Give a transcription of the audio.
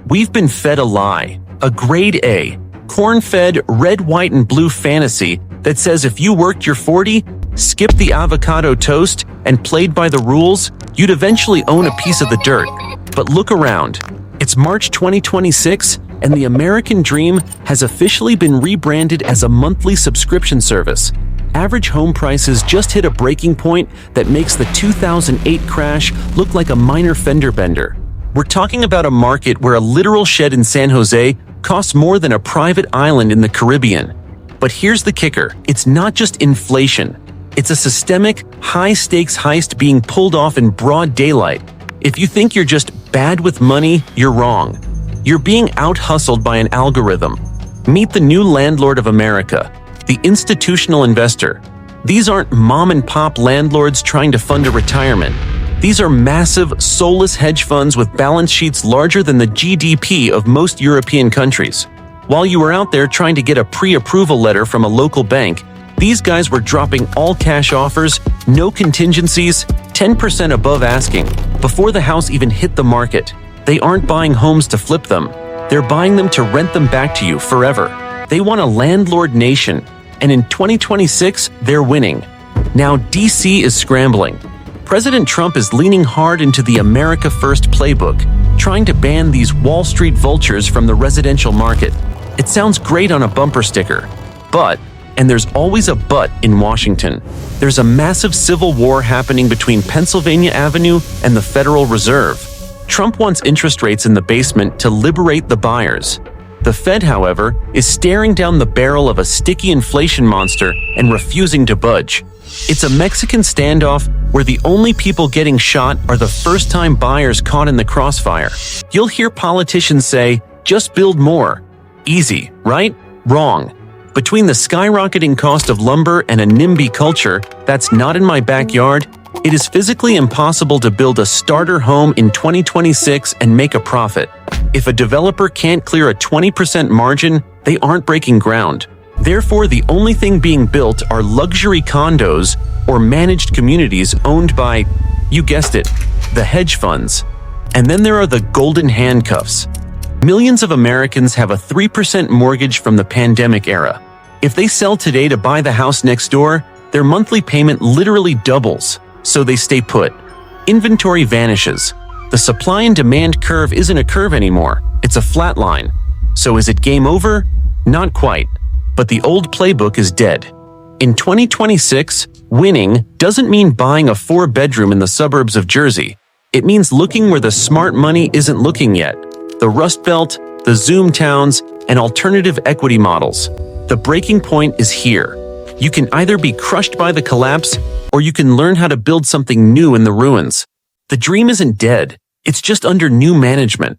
We've been fed a lie, a grade A, corn-fed red, white, and blue fantasy that says if you worked your 40, skipped the avocado toast, and played by the rules, you'd eventually own a piece of the dirt. But look around. It's March 2026, and the American dream has officially been rebranded as a monthly subscription service. Average home prices just hit a breaking point that makes the 2008 crash look like a minor fender bender. We're talking about a market where a literal shed in San Jose costs more than a private island in the Caribbean. But here's the kicker. It's not just inflation. It's a systemic, high-stakes heist being pulled off in broad daylight. If you think you're just bad with money, you're wrong. You're being out-hustled by an algorithm. Meet the new landlord of America, the institutional investor. These aren't mom-and-pop landlords trying to fund a retirement. These are massive, soulless hedge funds with balance sheets larger than the GDP of most European countries. While you were out there trying to get a pre-approval letter from a local bank, these guys were dropping all-cash offers, no contingencies, 10% above asking, before the house even hit the market. They aren't buying homes to flip them. They're buying them to rent them back to you forever. They want a landlord nation, and in 2026, they're winning. Now DC is scrambling. President Trump is leaning hard into the America First playbook, trying to ban these Wall Street vultures from the residential market. It sounds great on a bumper sticker, but, and there's always a but in Washington, there's a massive civil war happening between Pennsylvania Avenue and the Federal Reserve. Trump wants interest rates in the basement to liberate the buyers. The Fed, however, is staring down the barrel of a sticky inflation monster and refusing to budge. It's a Mexican standoff where the only people getting shot are the first-time buyers caught in the crossfire. You'll hear politicians say, just build more. Easy, right? Wrong. Between the skyrocketing cost of lumber and a NIMBY culture that's not in my backyard, it is physically impossible to build a starter home in 2026 and make a profit. If a developer can't clear a 20% margin, they aren't breaking ground. Therefore, the only thing being built are luxury condos or managed communities owned by, you guessed it, the hedge funds. And then there are the golden handcuffs. Millions of Americans have a 3% mortgage from the pandemic era. If they sell today to buy the house next door, their monthly payment literally doubles, so they stay put. Inventory vanishes. The supply and demand curve isn't a curve anymore, it's a flat line. So is it game over? Not quite. But the old playbook is dead. In 2026, winning doesn't mean buying a 4-bedroom in the suburbs of Jersey. It means looking where the smart money isn't looking yet. The Rust Belt, the Zoom towns, and alternative equity models. The breaking point is here. You can either be crushed by the collapse, or you can learn how to build something new in the ruins. The dream isn't dead, it's just under new management.